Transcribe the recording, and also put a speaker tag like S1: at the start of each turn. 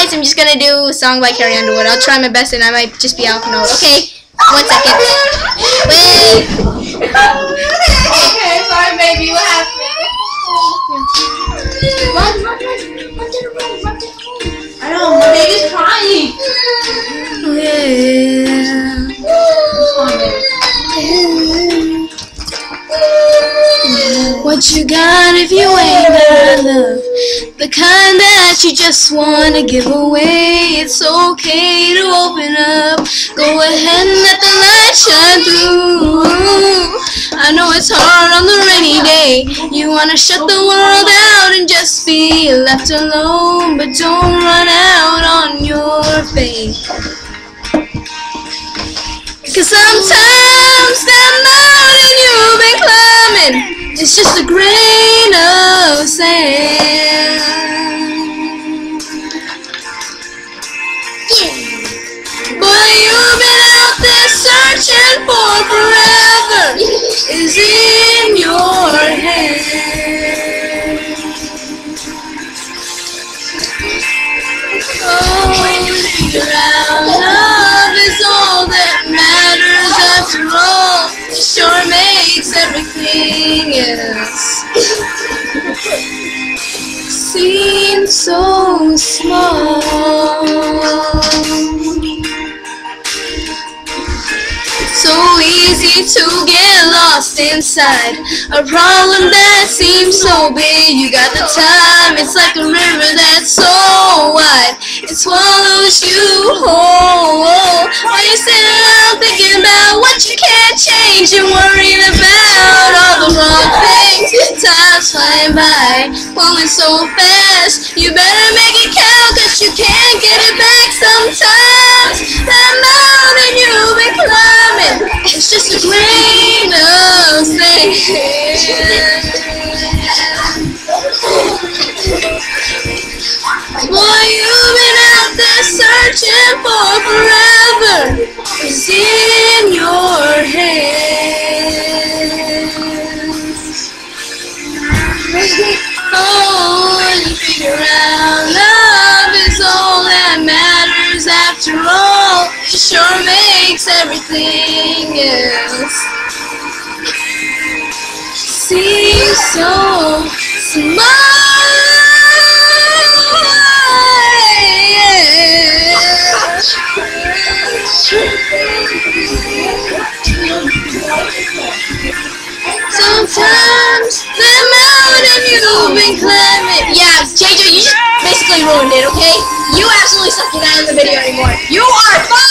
S1: guys, I'm just gonna do a song by Carrie Underwood. I'll try my best and I might just be out of note. Okay, 1 second. Wait.
S2: Okay, sorry baby, what happened?
S1: Run.
S2: I know, my baby's crying.
S1: What you got if you ain't got love? The kind that you just wanna give away. It's okay to open up. Go ahead and let the light shine through. I know it's hard on the rainy day. You wanna shut the world out and just be left alone, but don't run out on your faith. 'Cause sometimes that mountain you've been climbing, it's just a grain of sand. Boy, you've been out there searching for forever. Is in your hand. Oh, figure out love is all that matters after all. It sure makes everything else seem so small. So easy to get lost inside a problem that seems so big. You got the time, it's like a river that's so wide, it swallows you whole. While you're sitting around thinking about what you can't change and worrying about all the wrong things. Time's flying by, going so fast. You better make it count, 'cause you can't get it back. Sometimes that mountain you've been climbing, it's just a grain of sand. Boy, you've been out there searching for forever. It's in your hands. Oh, and you figure out love is all that matters after all. It sure makes everything else seem so small. Sometimes the mountain you've been climbing. Yeah, JJ, you just basically ruined it, okay? You absolutely suck. You're not in the video anymore. You are fine.